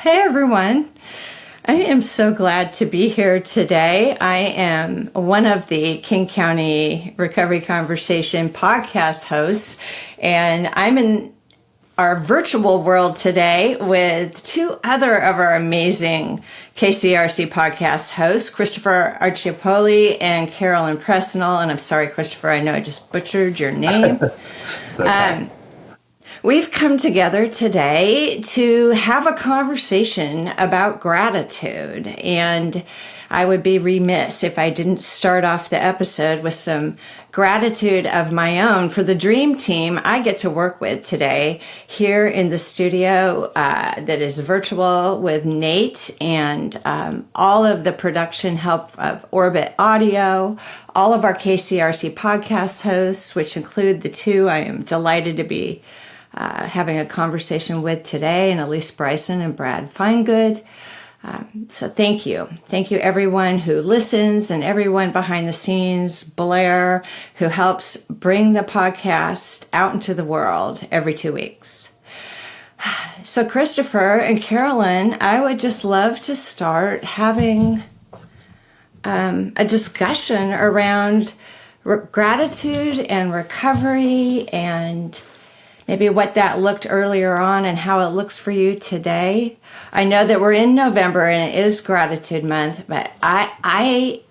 Hey everyone. I am so glad to be here today. I am one of the King County Recovery Conversation podcast hosts, and I'm in our virtual world today with two other of our amazing KCRC podcast hosts, Christopher Archiopoli and Carolyn Presnell. And I'm sorry, Christopher, I know I just butchered your name. It's okay. We've come together today to have a conversation about gratitude, and I would be remiss if I didn't start off the episode with some gratitude of my own for the dream team I get to work with today here in the studio that is virtual with Nate and all of the production help of Orbit Audio, all of our KCRC podcast hosts, which include the two I am delighted to be having a conversation with today, and Elise Bryson and Brad Finegood. So thank you. Thank you everyone who listens and everyone behind the scenes, Blair, who helps bring the podcast out into the world every 2 weeks. So Christopher and Carolyn, I would just love to start having a discussion around gratitude and recovery and maybe what that looked earlier on and how it looks for you today. I know that we're in November and it is Gratitude Month, but I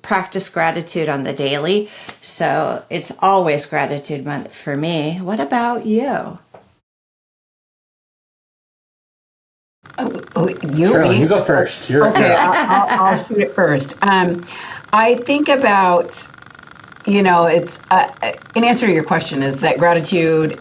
practice gratitude on the daily, so it's always Gratitude Month for me. What about you? Carolyn, you go first. You're okay. I'll shoot it first. I think about, it's in answer to your question is that gratitude,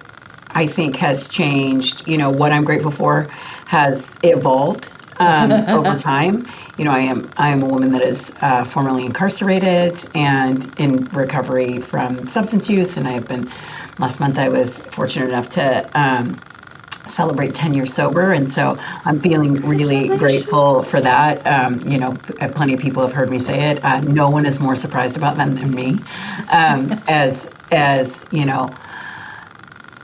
I think, has changed. What I'm grateful for has evolved over time. I am a woman that is formerly incarcerated and in recovery from substance use, and last month I was fortunate enough to celebrate 10 years sober, and so I'm feeling really grateful for that. Plenty of people have heard me say it. No one is more surprised about them than me. As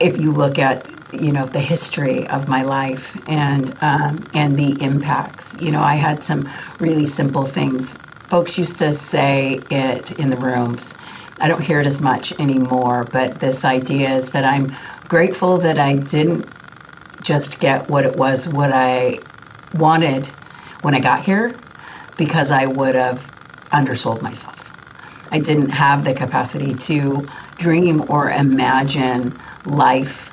if you look at the history of my life and the impacts, I had some really simple things. Folks used to say it in the rooms. I don't hear it as much anymore, but this idea is that I'm grateful that I didn't just get what I wanted when I got here, because I would have undersold myself. I didn't have the capacity to dream or imagine life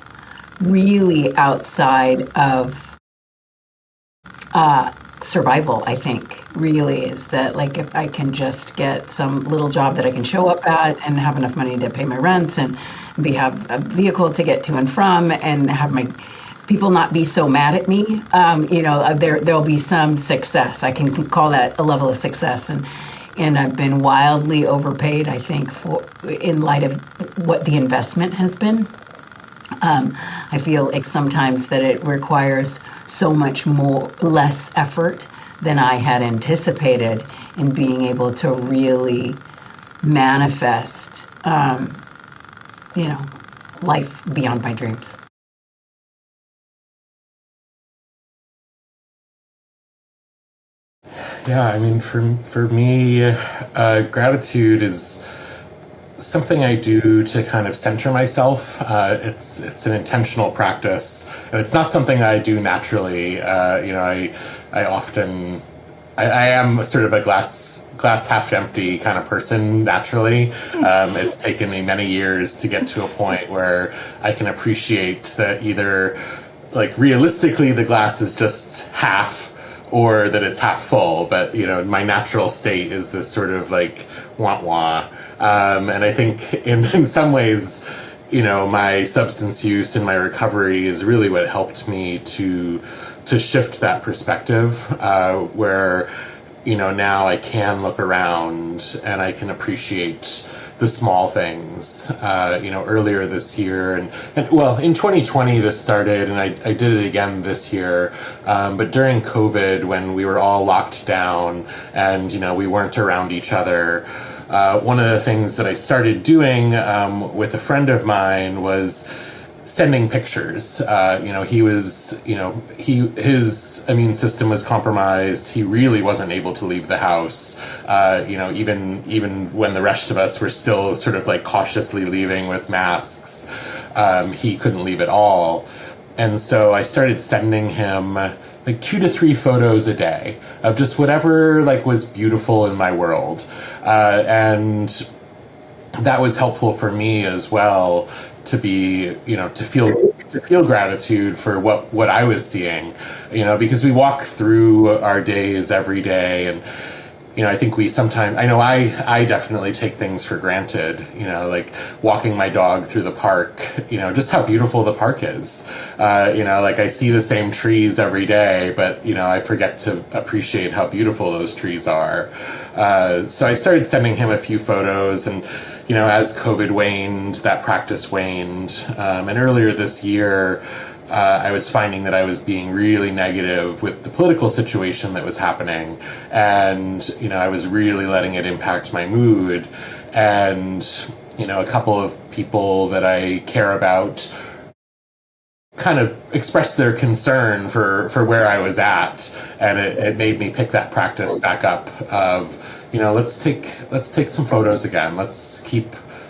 really outside of survival. I think really is that, like, if I can just get some little job that I can show up at and have enough money to pay my rents and have a vehicle to get to and from, and have my people not be so mad at me, there'll be some success. I can call that a level of success. And I've been wildly overpaid, I think, in light of what the investment has been. I feel like sometimes that it requires so much less effort than I had anticipated in being able to really manifest, life beyond my dreams. Yeah, I mean, for me, gratitude is something I do to kind of center myself. It's an intentional practice, and it's not something I do naturally. I am sort of a glass half empty kind of person naturally. It's taken me many years to get to a point where I can appreciate that either, like, realistically the glass is just half, or that it's half full, but my natural state is this sort of like wah-wah. And I think in some ways, my substance use and my recovery is really what helped me to shift that perspective, where, now I can look around and I can appreciate the small things. Earlier this year, and well, in 2020 this started, and I did it again this year. But during COVID, when we were all locked down and we weren't around each other, one of the things that I started doing with a friend of mine was sending pictures. He was, his immune system was compromised. He really wasn't able to leave the house. Even when the rest of us were still sort of like cautiously leaving with masks, he couldn't leave at all. And so I started sending him like 2 to 3 photos a day of just whatever like was beautiful in my world. And that was helpful for me as well to be, to feel gratitude for what I was seeing, because we walk through our days every day, and I think we sometimes, I definitely take things for granted, like walking my dog through the park, just how beautiful the park is. Like I see the same trees every day, but, I forget to appreciate how beautiful those trees are. So I started sending him a few photos, and, as COVID waned, that practice waned. And earlier this year, I was finding that I was being really negative with the political situation that was happening. And, I was really letting it impact my mood. And, a couple of people that I care about kind of expressed their concern for where I was at. And it made me pick that practice back up of, let's take some photos again. Let's keep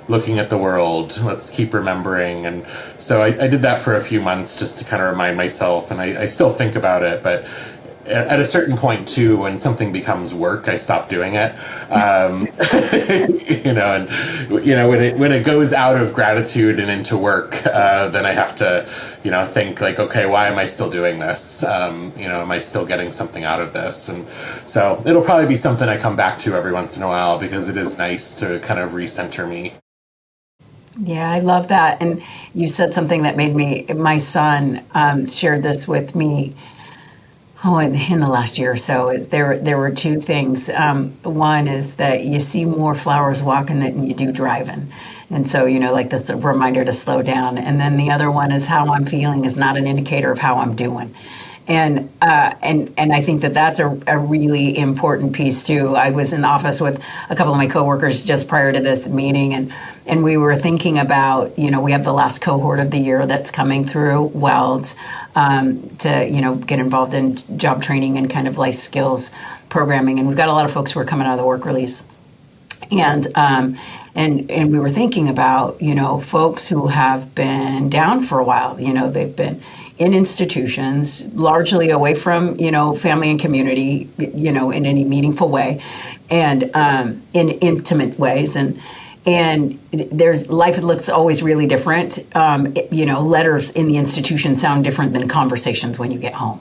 looking at the world. Let's keep remembering. And so I did that for a few months just to kind of remind myself. And I still think about it, but at a certain point too, when something becomes work, I stop doing it. When it goes out of gratitude and into work, then I have to, think like, okay, why am I still doing this? Am I still getting something out of this? And so it'll probably be something I come back to every once in a while, because it is nice to kind of recenter me. Yeah, I love that. And you said something that made my son shared this with me in the last year or so. There were 2 things. One is that you see more flowers walking than you do driving. And so, like this reminder to slow down. And then the other one is how I'm feeling is not an indicator of how I'm doing. And I think that that's a really important piece too. I was in the office with a couple of my coworkers just prior to this meeting, and we were thinking about, we have the last cohort of the year that's coming through WELD to, get involved in job training and kind of life skills programming. And we've got a lot of folks who are coming out of the work release. And we were thinking about, folks who have been down for a while, they've been in institutions, largely away from, family and community, in any meaningful way, and in intimate ways. And there's life looks always really different. Letters in the institution sound different than conversations when you get home.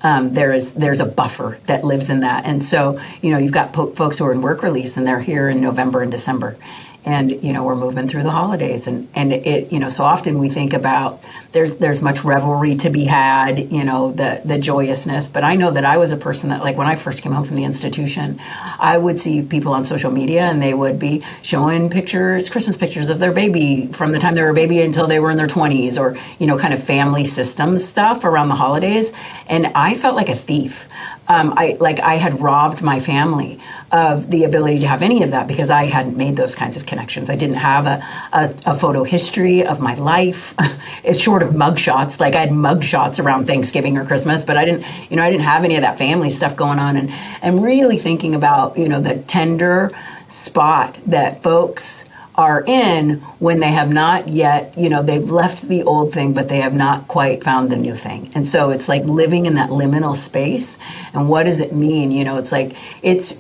There's a buffer that lives in that. And so, you've got folks who are in work release, and they're here in November and December. And, we're moving through the holidays, and it, so often we think about there's much revelry to be had, the joyousness. But I know that I was a person that, like, when I first came home from the institution, I would see people on social media, and they would be showing Christmas pictures of their baby from the time they were a baby until they were in their 20s, or, kind of family systems stuff around the holidays. And I felt like a thief. I had robbed my family of the ability to have any of that, because I hadn't made those kinds of connections. I didn't have a photo history of my life. It's short of mugshots. Like, I had mugshots around Thanksgiving or Christmas, but I didn't have any of that family stuff going on. And really thinking about, the tender spot that folks are in when they have not yet, they've left the old thing, but they have not quite found the new thing. And so it's like living in that liminal space. And what does it mean? It's like,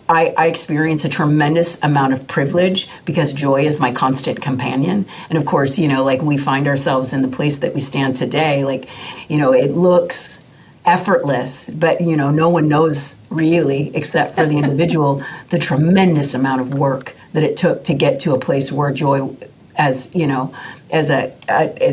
I experience a tremendous amount of privilege because joy is my constant companion. And of course, like, we find ourselves in the place that we stand today, like, it looks effortless, but, no one knows really, except for the individual, the tremendous amount of work that it took to get to a place where joy, as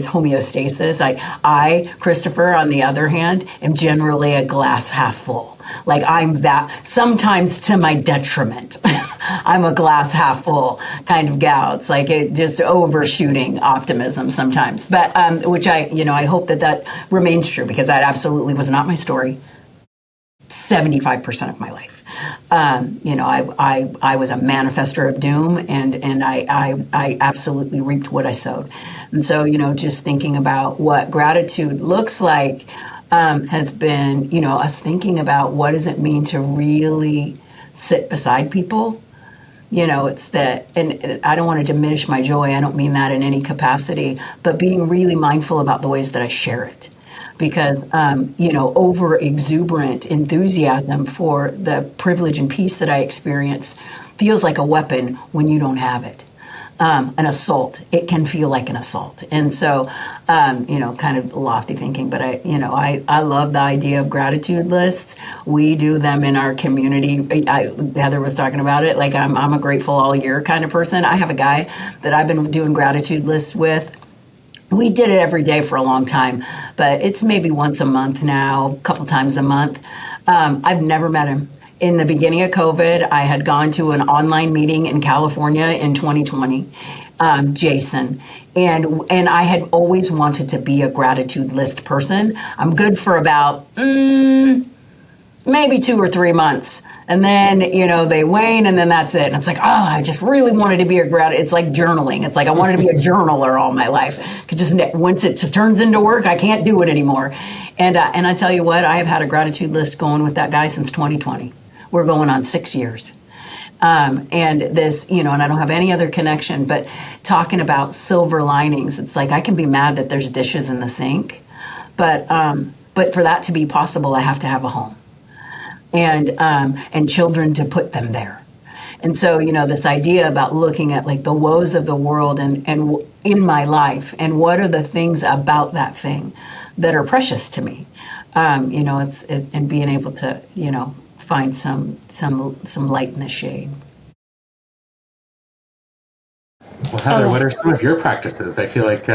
homeostasis. I, Christopher, on the other hand, am generally a glass half full. Like, I'm that, sometimes to my detriment. I'm a glass half full kind of gal. It's like it just overshooting optimism sometimes, but which I hope that remains true, because that absolutely was not my story. 75% of my life. I was a manifester of doom, and I absolutely reaped what I sowed. And so, just thinking about what gratitude looks like has been, us thinking about what does it mean to really sit beside people. It's that, and I don't want to diminish my joy. I don't mean that in any capacity, but being really mindful about the ways that I share it. Because, over exuberant enthusiasm for the privilege and peace that I experience feels like a weapon when you don't have it. An assault, it can feel like an assault. And so, kind of lofty thinking, but I love the idea of gratitude lists. We do them in our community. Heather was talking about it. Like I'm a grateful all year kind of person. I have a guy that I've been doing gratitude lists with. We did it every day for a long time, but it's maybe once a month now, a couple times a month. I've never met him. In the beginning of COVID, I had gone to an online meeting in California in 2020, Jason, and I had always wanted to be a gratitude list person. I'm good for about maybe 2 or 3 months. And then, they wane, and then that's it. And it's like, I just really wanted to be it's like journaling. It's like I wanted to be a journaler all my life. Once it turns into work, I can't do it anymore. And I tell you what, I have had a gratitude list going with that guy since 2020. We're going on 6 years. And this, and I don't have any other connection, but talking about silver linings, it's like I can be mad that there's dishes in the sink, but for that to be possible, I have to have a home. And children to put them there. And so, this idea about looking at like the woes of the world and in my life, and what are the things about that thing that are precious to me, and being able to, find some light in the shade. Well, Heather, what are some of your practices? I feel like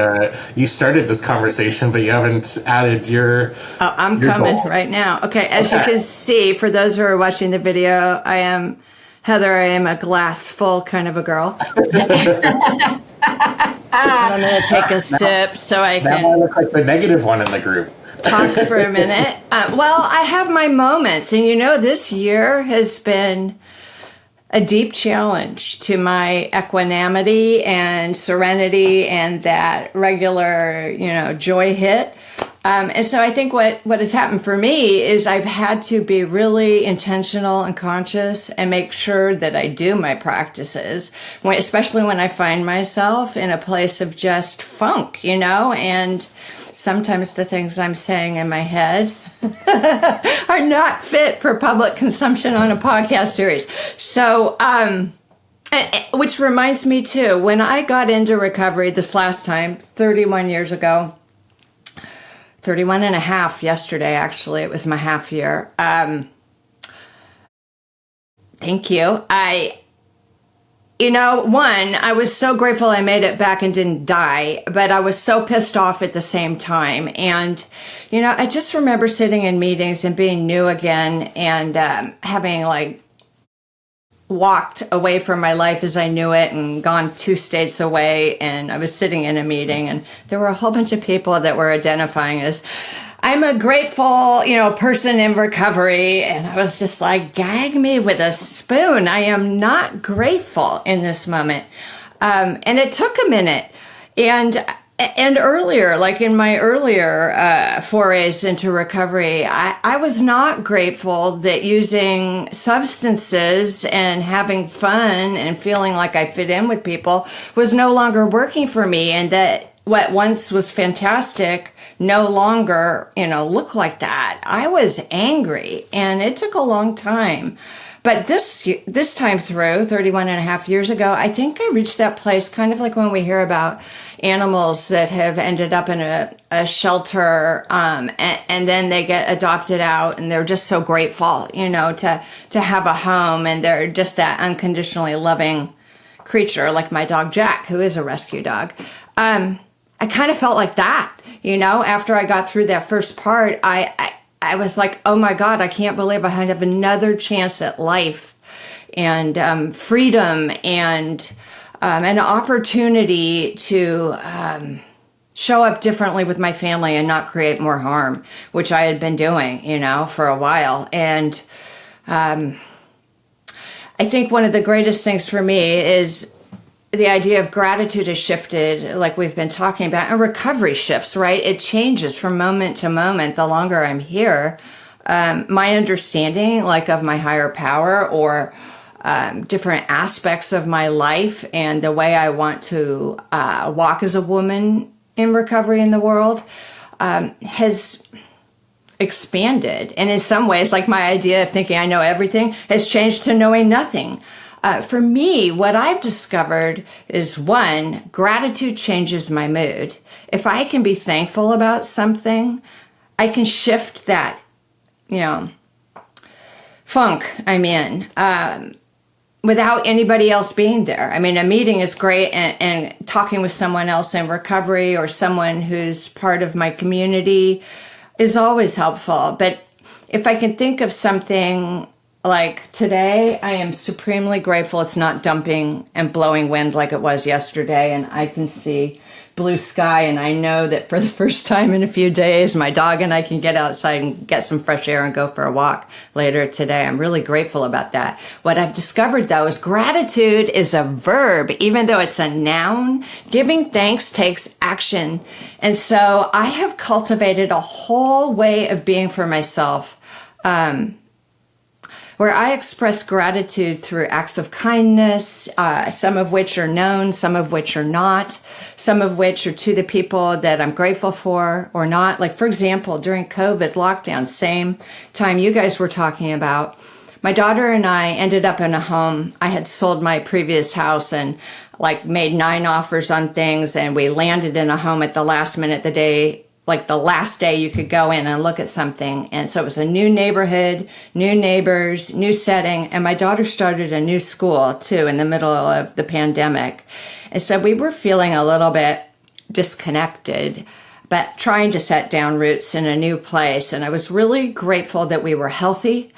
you started this conversation, but you haven't added your. Oh, I'm your coming goal. right now. Okay, as you can see, for those who are watching the video, Heather, I am a glass full kind of a girl. I'm going to take a sip so I can. Now I look like the negative one in the group. Talk for a minute. Well, I have my moments, and this year has been a deep challenge to my equanimity and serenity and that regular, joy hit. And so I think what has happened for me is I've had to be really intentional and conscious and make sure that I do my practices, especially when I find myself in a place of just funk, and sometimes the things I'm saying in my head are not fit for public consumption on a podcast series. So, which reminds me too, when I got into recovery this last time, 31 years ago, 31 and a half yesterday, actually, it was my half year. Thank you. I was so grateful I made it back and didn't die, but I was so pissed off at the same time. And, I just remember sitting in meetings and being new again and having walked away from my life as I knew it and gone 2 states away. And I was sitting in a meeting and there were a whole bunch of people that were identifying as, I'm a grateful, person in recovery. And I was just like, gag me with a spoon. I am not grateful in this moment. And it took a minute. And earlier, like in my earlier forays into recovery, I was not grateful that using substances and having fun and feeling like I fit in with people was no longer working for me, and that what once was fantastic no longer, looked like that. I was angry, and it took a long time. But this time through, 31 and a half years ago, I think I reached that place kind of like when we hear about animals that have ended up in a shelter and then they get adopted out and they're just so grateful, to have a home, and they're just that unconditionally loving creature, like my dog Jack, who is a rescue dog. I kind of felt like that, after I got through that first part. I was like, oh my God, I can't believe I have another chance at life and freedom and an opportunity to show up differently with my family and not create more harm, which I had been doing, for a while. And I think one of the greatest things for me is the idea of gratitude has shifted, like we've been talking about, and recovery shifts, right? It changes from moment to moment. The longer I'm here, my understanding, like, of my higher power or different aspects of my life and the way I want to walk as a woman in recovery in the world has expanded. And in some ways, like, my idea of thinking I know everything has changed to knowing nothing. For me, what I've discovered is, one, gratitude changes my mood. If I can be thankful about something, I can shift that, funk I'm in without anybody else being there. I mean, a meeting is great, and talking with someone else in recovery or someone who's part of my community is always helpful. But if I can think of something like today, I am supremely grateful it's not dumping and blowing wind like it was yesterday, and I can see blue sky, and I know that for the first time in a few days, my dog and I can get outside and get some fresh air and go for a walk later today. I'm really grateful about that. What I've discovered, though, is gratitude is a verb, even though it's a noun. Giving thanks takes action. And so I have cultivated a whole way of being for myself, where I express gratitude through acts of kindness, some of which are known, some of which are not, some of which are to the people that I'm grateful for or not. Like, for example, during COVID lockdown, same time you guys were talking about, my daughter and I ended up in a home. I had sold my previous house and made 9 offers on things, and we landed in a home at the last minute, the last day you could go in and look at something. And so it was a new neighborhood, new neighbors, new setting. And my daughter started a new school too in the middle of the pandemic. And so we were feeling a little bit disconnected, but trying to set down roots in a new place. And I was really grateful that we were healthy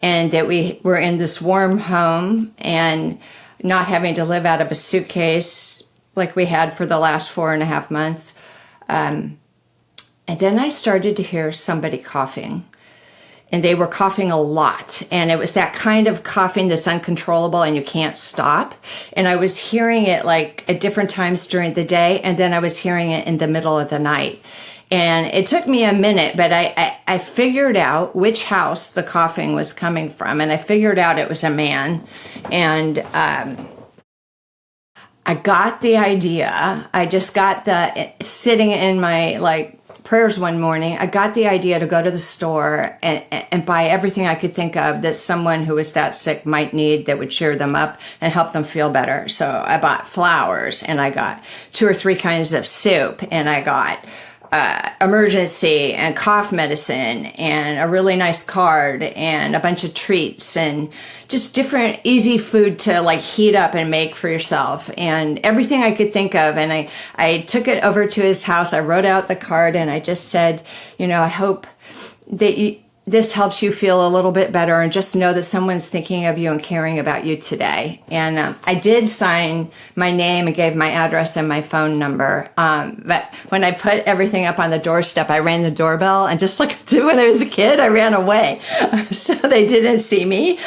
and that we were in this warm home and not having to live out of a suitcase like we had for the last 4.5 months. And then I started to hear somebody coughing, and they were coughing a lot. And it was that kind of coughing that's uncontrollable and you can't stop. And I was hearing it at different times during the day. And then I was hearing it in the middle of the night. And it took me a minute, but I figured out which house the coughing was coming from. And I figured out it was a man. And I got the idea. I just got sitting in my prayers one morning, I got the idea to go to the store and buy everything I could think of that someone who was that sick might need that would cheer them up and help them feel better. So I bought flowers, and I got 2 or 3 kinds of soup, and I got emergency and cough medicine and a really nice card and a bunch of treats and just different easy food to heat up and make for yourself and everything I could think of. And I took it over to his house. I wrote out the card and I just said, I hope that this helps you feel a little bit better, and just know that someone's thinking of you and caring about you today. And I did sign my name and gave my address and my phone number. But when I put everything up on the doorstep, I rang the doorbell, and just like I did when I was a kid, I ran away. So they didn't see me.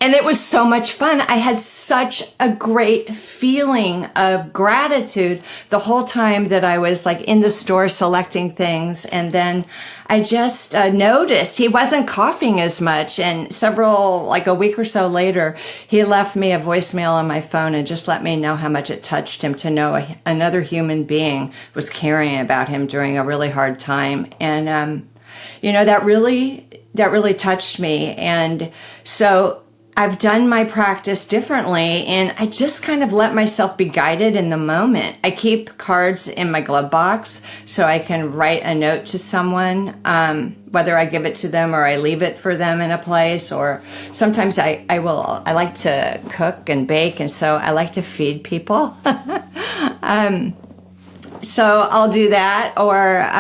And it was so much fun. I had such a great feeling of gratitude the whole time that I was in the store selecting things. And then I just noticed he wasn't coughing as much. And a week or so later, he left me a voicemail on my phone and just let me know how much it touched him to know another human being was caring about him during a really hard time. And, that really touched me. And so I've done my practice differently, and I just kind of let myself be guided in the moment. I keep cards in my glove box so I can write a note to someone, whether I give it to them or I leave it for them in a place, or sometimes I like to cook and bake, and so I like to feed people. So I'll do that. Or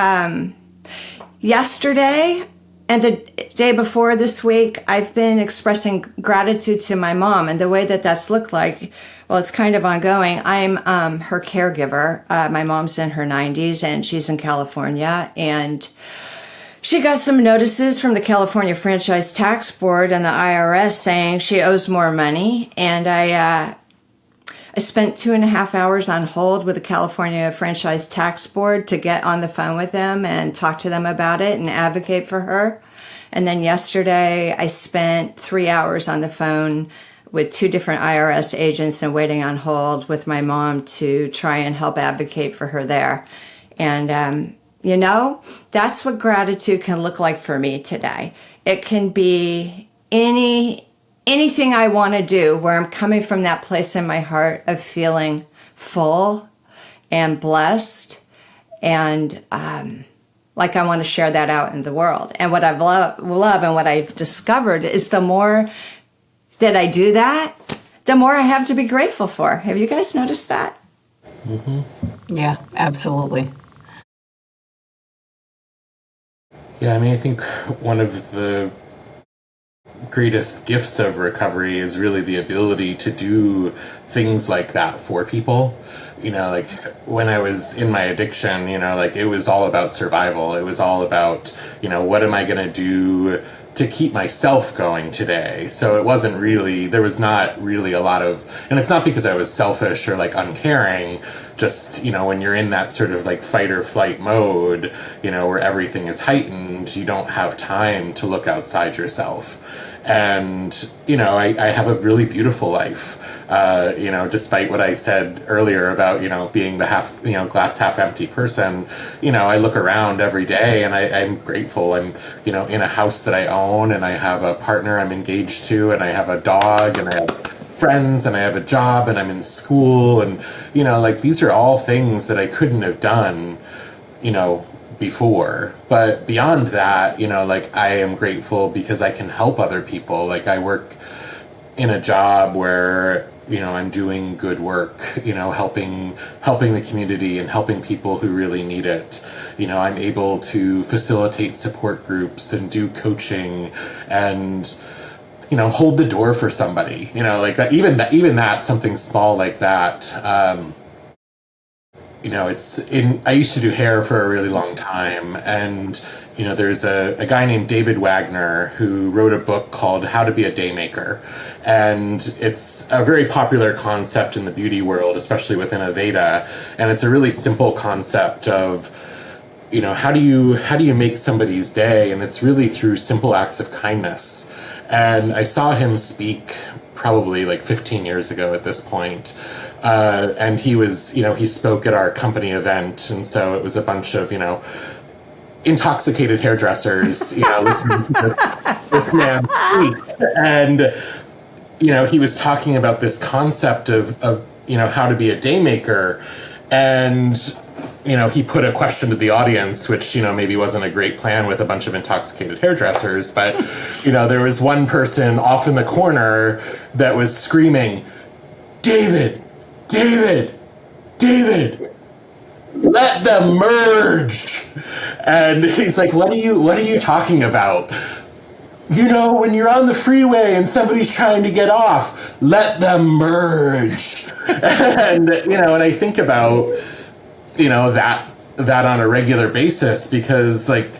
yesterday, And the day before this week, I've been expressing gratitude to my mom. And the way that that's looked like, well, it's kind of ongoing. I'm her caregiver. My mom's in her 90s and she's in California. And she got some notices from the California Franchise Tax Board and the IRS saying she owes more money. And I spent 2.5 hours on hold with the California Franchise Tax Board to get on the phone with them and talk to them about it and advocate for her. And then yesterday, I spent 3 hours on the phone with 2 different IRS agents and waiting on hold with my mom to try and help advocate for her there. And, that's what gratitude can look like for me today. It can be anything I want to do where I'm coming from that place in my heart of feeling full and blessed and like I want to share that out in the world. And what I love and what I've discovered is the more that I do that, the more I have to be grateful for. Have you guys noticed that? Mm-hmm. Yeah, absolutely. Yeah, I mean, I think one of the greatest gifts of recovery is really the ability to do things like that for people. Like when I was in my addiction, like it was all about survival. It was all about, what am I going to do to keep myself going today? So it wasn't really, there was not really a lot of, and it's not because I was selfish or like uncaring, just, when you're in that sort of like fight or flight mode, where everything is heightened, you don't have time to look outside yourself. And, I have a really beautiful life. Despite what I said earlier about, being the glass half empty person, I look around every day and I'm grateful. I'm, in a house that I own and I have a partner I'm engaged to and I have a dog and I have friends and I have a job and I'm in school. And, these are all things that I couldn't have done, before. But beyond that, I am grateful because I can help other people. Like I work in a job where, I'm doing good work, helping the community and helping people who really need it. I'm able to facilitate support groups and do coaching and, hold the door for somebody, like that, even that, something small like that. I used to do hair for a really long time, and there's a guy named David Wagner who wrote a book called How to Be a Daymaker, and it's a very popular concept in the beauty world, especially within Aveda, and it's a really simple concept of how do you make somebody's day, and it's really through simple acts of kindness. And I saw him speak probably like 15 years ago at this point. And he was, he spoke at our company event. And so it was a bunch of, intoxicated hairdressers, listening to this man speak. And, he was talking about this concept of how to be a daymaker. And, he put a question to the audience, which, maybe wasn't a great plan with a bunch of intoxicated hairdressers. But, there was one person off in the corner that was screaming, David, let them merge. And he's like, what are you talking about? When you're on the freeway and somebody's trying to get off, let them merge. And, and I think about, that on a regular basis, because like,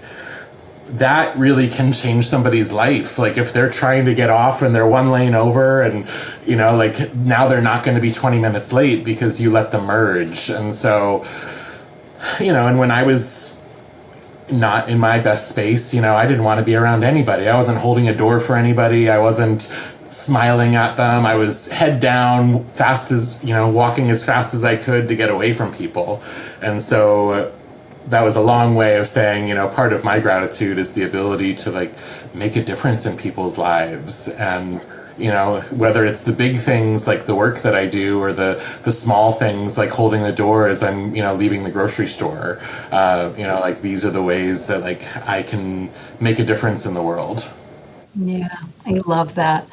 that really can change somebody's life. Like if they're trying to get off and they're one lane over and, now they're not going to be 20 minutes late because you let them merge. And so, and when I was not in my best space, I didn't want to be around anybody. I wasn't holding a door for anybody. I wasn't smiling at them. I was head down, walking as fast as I could to get away from people. And so that was a long way of saying, part of my gratitude is the ability to like make a difference in people's lives. And, whether it's the big things like the work that I do or the small things like holding the door as I'm, leaving the grocery store, like these are the ways that like I can make a difference in the world. Yeah, I love that.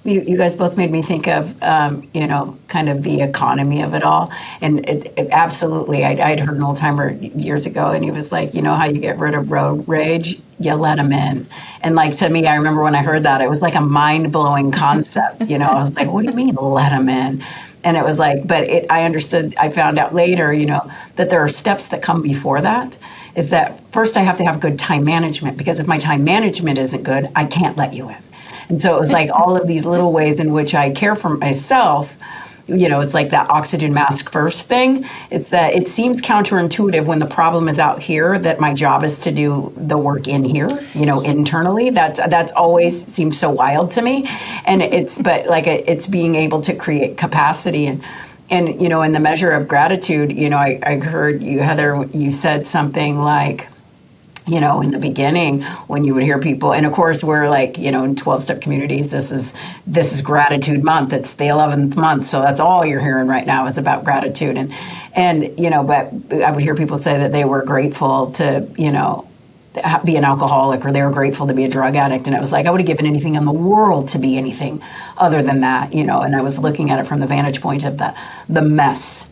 you guys both made me think of, kind of the economy of it all. And it absolutely, I'd heard an old timer years ago, and he was like, you know how you get rid of road rage? You let them in. And like, to me, I remember when I heard that, it was like a mind blowing concept. I was like, what do you mean let them in? And it was like, I understood, I found out later, that there are steps that come before that. Is that first I have to have good time management, because if my time management isn't good, I can't let you in. And so it was like all of these little ways in which I care for myself. It's like that oxygen mask first thing. It's that it seems counterintuitive when the problem is out here, that my job is to do the work in here, internally. That's always seems so wild to me. And it's being able to create capacity and in the measure of gratitude, I heard you, Heather, you said something like, in the beginning when you would hear people, and of course we're like, in 12-step communities, this is gratitude month. It's the 11th month. So that's all you're hearing right now is about gratitude. And but I would hear people say that they were grateful to, be an alcoholic, or they were grateful to be a drug addict. And it was like, I would have given anything in the world to be anything other than that, and I was looking at it from the vantage point of the mess.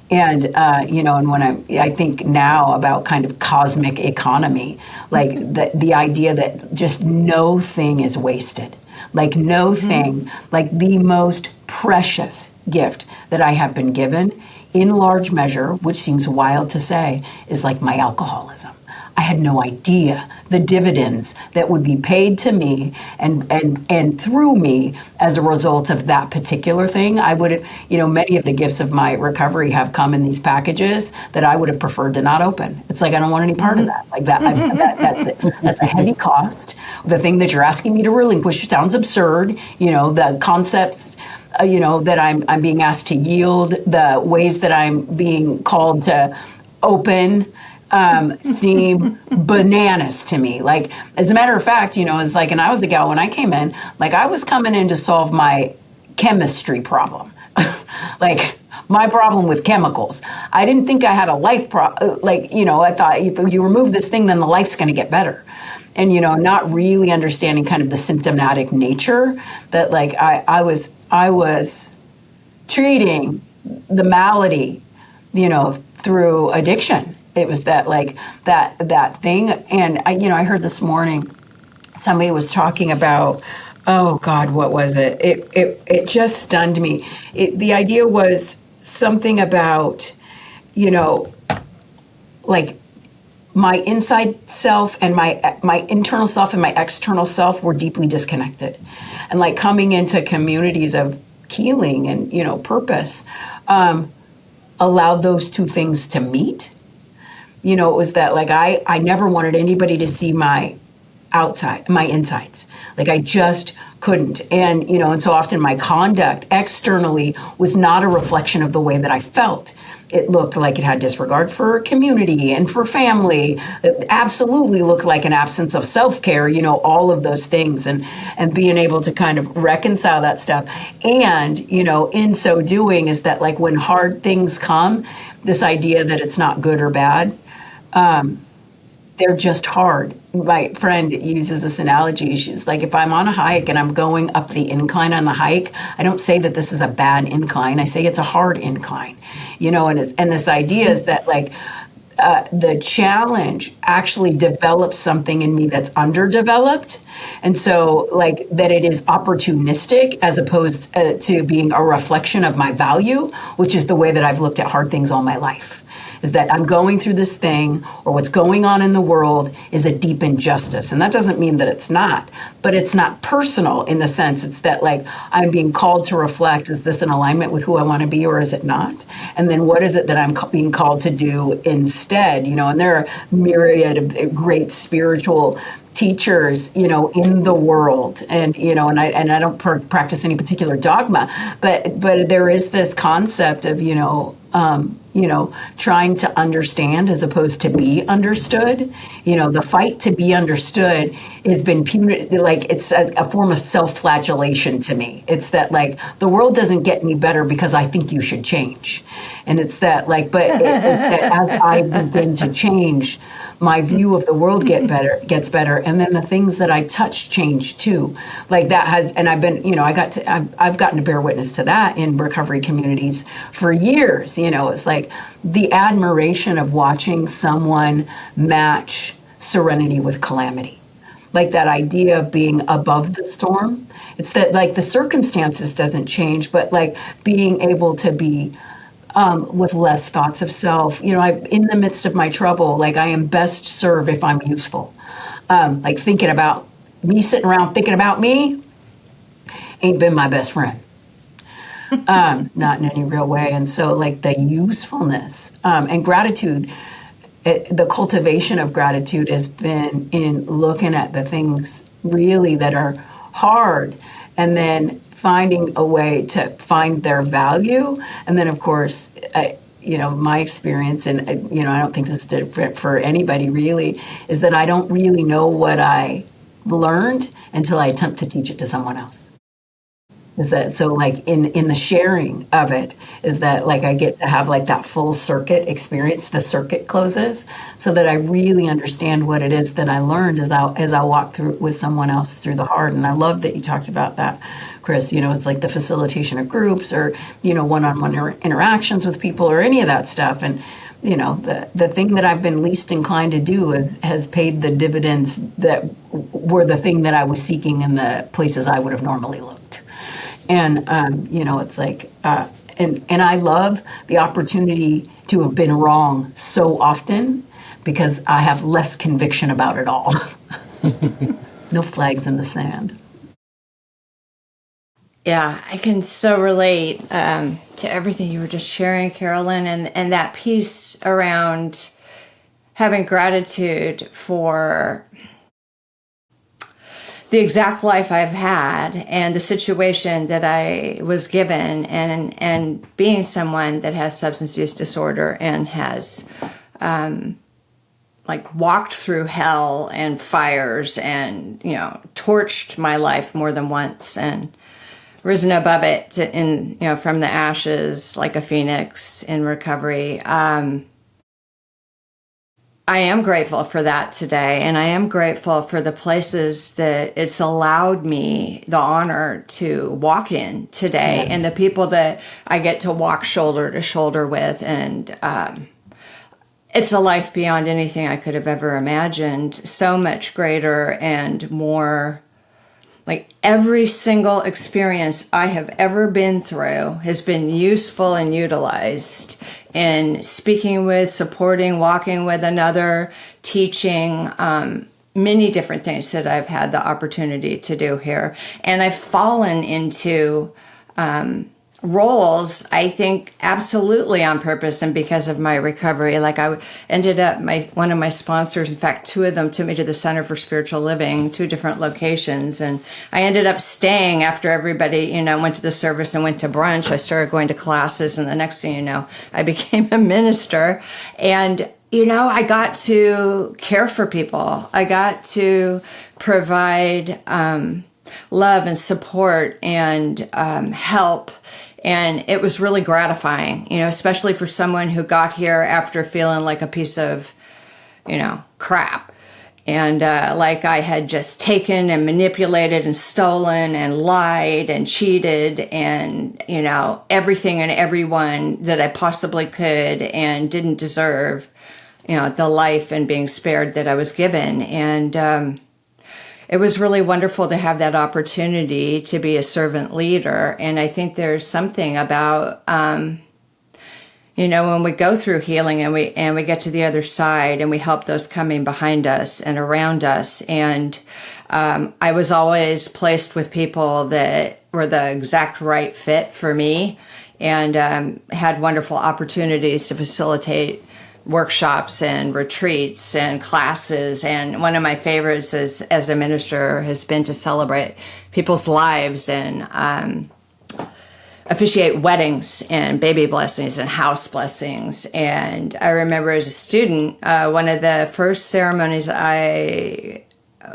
And, and when I think now about kind of cosmic economy, like the idea that just no thing is wasted, like no thing, like the most precious gift that I have been given in large measure, which seems wild to say, is like my alcoholism. I had no idea the dividends that would be paid to me and through me as a result of that particular thing. I would have, many of the gifts of my recovery have come in these packages that I would have preferred to not open. It's like, I don't want any part of that. Like that's a heavy cost. The thing that you're asking me to relinquish sounds absurd. The concepts, that I'm being asked to yield, the ways that I'm being called to open, seem bananas to me. Like, as a matter of fact, it's like, and I was a gal when I came in, like I was coming in to solve my chemistry problem. Like my problem with chemicals. I didn't think I had a life I thought if you remove this thing, then the life's going to get better. And, not really understanding kind of the symptomatic nature that like I was treating the malady, through addiction. It was that like that thing. And I heard this morning somebody was talking about, oh God, what was it? It just stunned me. The idea was something about, like my inside self and my internal self and my external self were deeply disconnected. And like coming into communities of healing and, purpose, allowed those two things to meet. It was that like I never wanted anybody to see my insides. Like I just couldn't. And, and so often my conduct externally was not a reflection of the way that I felt. It looked like it had disregard for community and for family. It absolutely looked like an absence of self-care, all of those things, and being able to kind of reconcile that stuff. And, in so doing is that like when hard things come, this idea that it's not good or bad, they're just hard. My friend uses this analogy. She's like, if I'm on a hike and I'm going up the incline on the hike, I don't say that this is a bad incline. I say it's a hard incline, and this idea is that like the challenge actually develops something in me that's underdeveloped. And so like that it is opportunistic as opposed to being a reflection of my value, which is the way that I've looked at hard things all my life. Is that I'm going through this thing, or what's going on in the world is a deep injustice. And that doesn't mean that it's not, but it's not personal in the sense it's that like I'm being called to reflect, is this in alignment with who I want to be or is it not? And then what is it that I'm being called to do instead? And there are myriad of great spiritual teachers, in the world, and and I don't practice any particular dogma, but there is this concept of trying to understand as opposed to be understood. The fight to be understood has been punitive, like it's a form of self-flagellation to me. It's that like the world doesn't get any better because I think you should change, and it's that like, but it's that as I begin to change, my view of the world gets better, and then the things that I touch change too. Like that has, and I've been, I've gotten to bear witness to that in recovery communities for years. It's like the admiration of watching someone match serenity with calamity. Like that idea of being above the storm. It's that like the circumstances doesn't change, but like being able to be with less thoughts of self. In the midst of my trouble, like I am best served if I'm useful. Like thinking about me, sitting around thinking about me ain't been my best friend. Not in any real way. And so like the usefulness and gratitude, the cultivation of gratitude has been in looking at the things really that are hard and then finding a way to find their value. And then, of course, my experience, and, I don't think this is different for anybody really, is that I don't really know what I learned until I attempt to teach it to someone else. Is that so like in the sharing of it is that like I get to have like that full circuit experience, the circuit closes so that I really understand what it is that I learned as I walk through with someone else through the hard. And I love that you talked about that, Chris. It's like the facilitation of groups or, one-on-one interactions with people or any of that stuff. And, the thing that I've been least inclined to do has paid the dividends that were the thing that I was seeking in the places I would have normally looked. And, it's like, and I love the opportunity to have been wrong so often because I have less conviction about it all. No flags in the sand. Yeah, I can so relate to everything you were just sharing, Carolyn, and that piece around having gratitude for the exact life I've had and the situation that I was given and being someone that has substance use disorder and has walked through hell and fires and, torched my life more than once and risen above it from the ashes like a phoenix in recovery. I am grateful for that today, and I am grateful for the places that it's allowed me the honor to walk in today and the people that I get to walk shoulder to shoulder with. And it's a life beyond anything I could have ever imagined, so much greater and more. Like every single experience I have ever been through has been useful and utilized in speaking with, supporting, walking with another, teaching, many different things that I've had the opportunity to do here. And I've fallen into roles, I think, absolutely on purpose and because of my recovery. Like I ended up, one of my sponsors, in fact, two of them took me to the Center for Spiritual Living, 2 different locations. And I ended up staying after everybody, went to the service and went to brunch. I started going to classes, and the next thing you know, I became a minister. And I got to care for people. I got to provide love and support and help. And it was really gratifying, especially for someone who got here after feeling like a piece of, crap. And like I had just taken and manipulated and stolen and lied and cheated and, everything and everyone that I possibly could and didn't deserve, the life and being spared that I was given. And it was really wonderful to have that opportunity to be a servant leader. And I think there's something about, when we go through healing and we get to the other side and we help those coming behind us and around us. And I was always placed with people that were the exact right fit for me and had wonderful opportunities to facilitate workshops and retreats and classes. And one of my favorites as a minister has been to celebrate people's lives and officiate weddings and baby blessings and house blessings. And I remember as a student, one of the first ceremonies I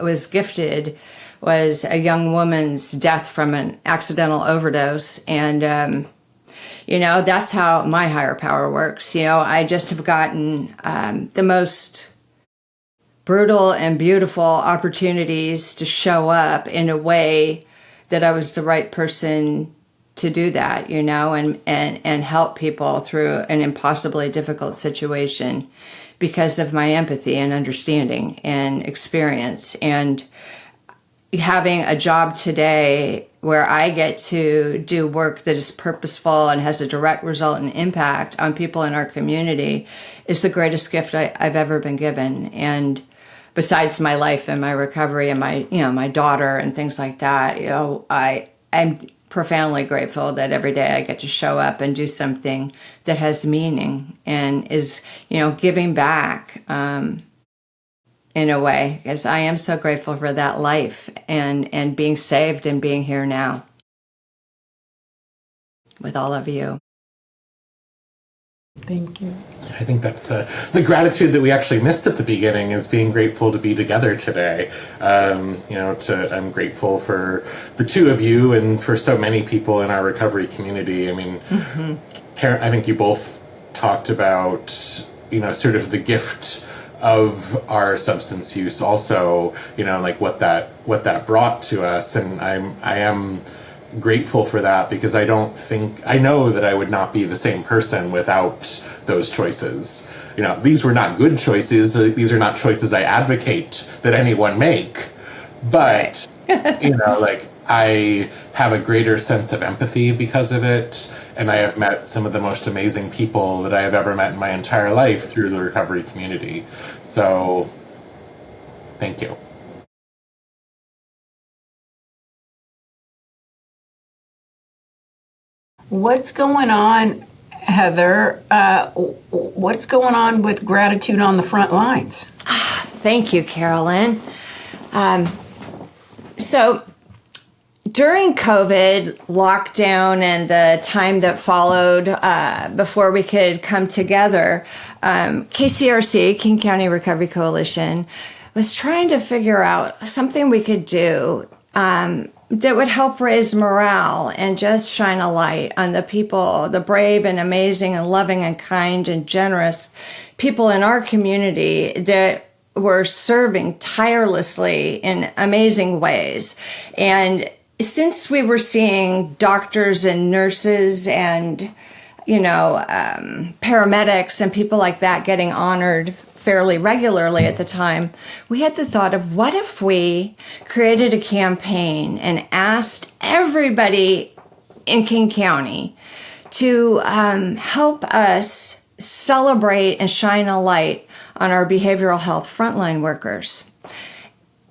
was gifted was a young woman's death from an accidental overdose. And that's how my higher power works. I just have gotten the most brutal and beautiful opportunities to show up in a way that I was the right person to do that, and help people through an impossibly difficult situation because of my empathy and understanding and experience. And having a job today where I get to do work that is purposeful and has a direct result and impact on people in our community is the greatest gift I've ever been given. And besides my life and my recovery and my daughter and things like that, I'm profoundly grateful that every day I get to show up and do something that has meaning and is, giving back in a way, because I am so grateful for that life and being saved and being here now with all of you. Thank you. I think that's the gratitude that we actually missed at the beginning, is being grateful to be together today. I'm grateful for the two of you and for so many people in our recovery community. I mean, Karen, I think you both talked about, sort of the gift of our substance use also, like what that brought to us. And I am grateful for that, because I know that I would not be the same person without those choices. These were not good choices. These are not choices I advocate that anyone make, but I have a greater sense of empathy because of it. And I have met some of the most amazing people that I have ever met in my entire life through the recovery community. So thank you. What's going on, Heather? What's going on with gratitude on the front lines? Thank you, Carolyn. So during COVID lockdown and the time that followed before we could come together, KCRC, King County Recovery Coalition, was trying to figure out something we could do that would help raise morale and just shine a light on the people, the brave and amazing and loving and kind and generous people in our community that were serving tirelessly in amazing ways. And since we were seeing doctors and nurses and, paramedics and people like that getting honored fairly regularly at the time, we had the thought of, what if we created a campaign and asked everybody in King County to help us celebrate and shine a light on our behavioral health frontline workers.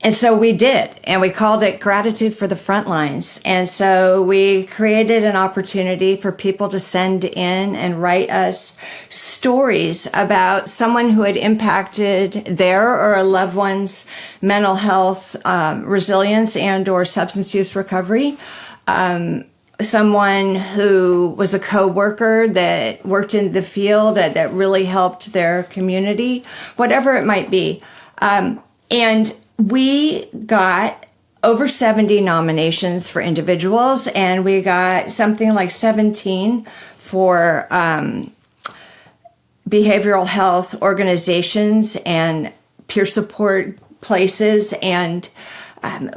And so we did, and we called it Gratitude for the Frontlines. And so we created an opportunity for people to send in and write us stories about someone who had impacted their or a loved one's mental health, resilience, and or substance use recovery. Someone who was a co-worker that worked in the field that really helped their community, whatever it might be. And we got over 70 nominations for individuals, and we got something like 17 for behavioral health organizations and peer support places. And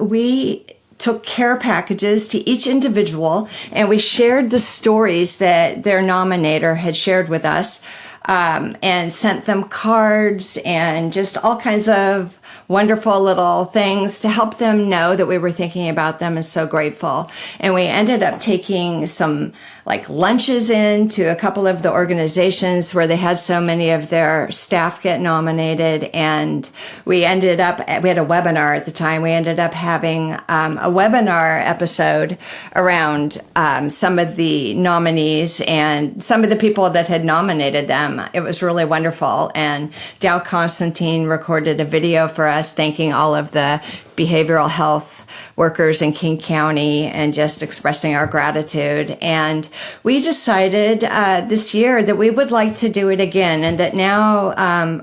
we took care packages to each individual, and we shared the stories that their nominator had shared with us, and sent them cards and just all kinds of wonderful little things to help them know that we were thinking about them and so grateful. And we ended up taking some lunches in to a couple of the organizations where they had so many of their staff get nominated. And we had a webinar at the time. We ended up having a webinar episode around some of the nominees and some of the people that had nominated them. It was really wonderful. And Dow Constantine recorded a video for us thanking all of the behavioral health workers in King County and just expressing our gratitude. And we decided this year that we would like to do it again, and that now,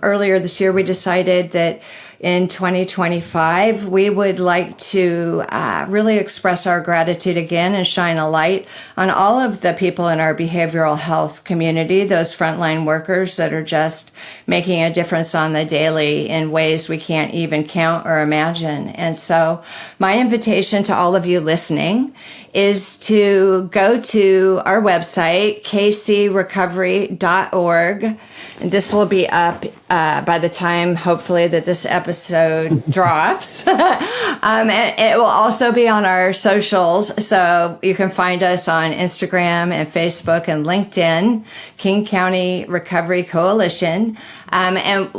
earlier this year, we decided that in 2025, we would like to really express our gratitude again and shine a light on all of the people in our behavioral health community, those frontline workers that are just making a difference on the daily in ways we can't even count or imagine. And so my invitation to all of you listening is to go to our website, kcrecovery.org. And this will be up by the time, hopefully, that this episode drops. And it will also be on our socials. So you can find us on Instagram and Facebook and LinkedIn, King County Recovery Coalition. And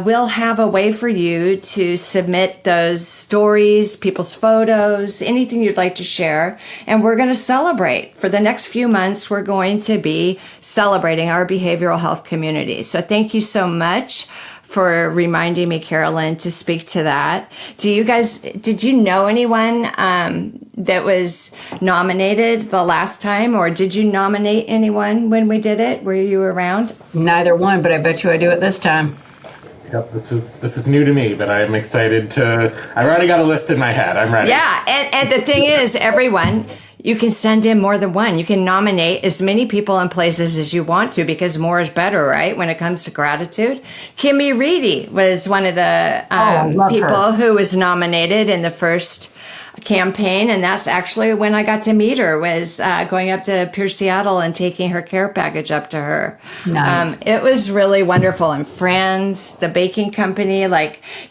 we'll have a way for you to submit those stories, people's photos, anything you'd like to share. And we're going to celebrate. For the next few months, we're going to be celebrating our behavioral health community. So thank you so much for reminding me, Carolyn, to speak to that. Did you know anyone that was nominated the last time, or did you nominate anyone when we did it? Were you around? Neither one, but I bet you I do it this time. Yep, this is new to me, but I'm excited to. I've already got a list in my head. I'm ready. Yeah, and the thing is, everyone, you can send in more than one. You can nominate as many people and places as you want to, because more is better, right? When it comes to gratitude. Kimmy Reedy was one of the people who was nominated in the first campaign, and that's actually when I got to meet her, was going up to Pierce, Seattle and taking her care package up to her. Nice. It was really wonderful. And Friends, the baking company,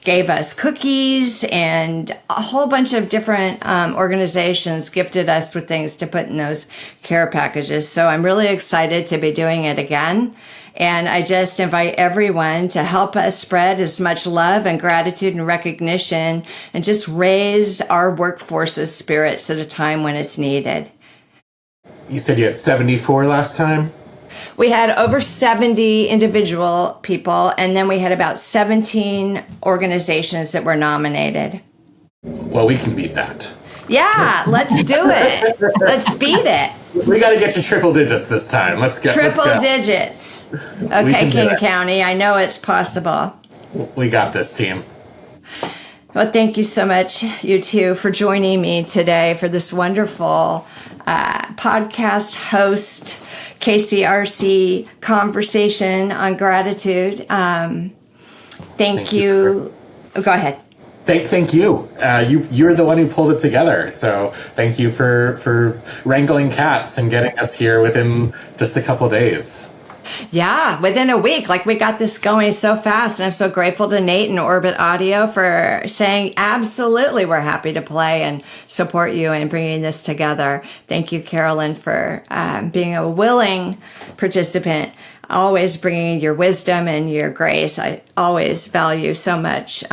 gave us cookies, and a whole bunch of different organizations gifted us with things to put in those care packages. So I'm really excited to be doing it again. And I just invite everyone to help us spread as much love and gratitude and recognition, and just raise our workforce's spirits at a time when it's needed. You said you had 74 last time? We had over 70 individual people, and then we had about 17 organizations that were nominated. Well, we can beat that. Yeah, let's do it. Let's beat it. We got to get to triple digits this time. Let's go. Triple digits. Okay, King County, I know it's possible. We got this, team. Well, thank you so much, you two, for joining me today for this wonderful podcast host, KCRC conversation on gratitude. Thank you. Go ahead. Thank you. You're the one who pulled it together. So thank you for wrangling cats and getting us here within just a couple days. Yeah, within a week. We got this going so fast. And I'm so grateful to Nate and Orbit Audio for saying, absolutely, we're happy to play and support you in bringing this together. Thank you, Carolyn, for being a willing participant, always bringing your wisdom and your grace. I always value so much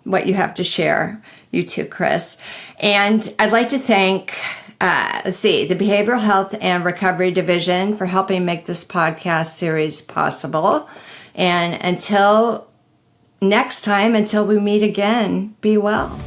what you have to share. You too, Chris. And I'd like to thank the Behavioral Health and Recovery Division for helping make this podcast series possible. And until next time, until we meet again, be well.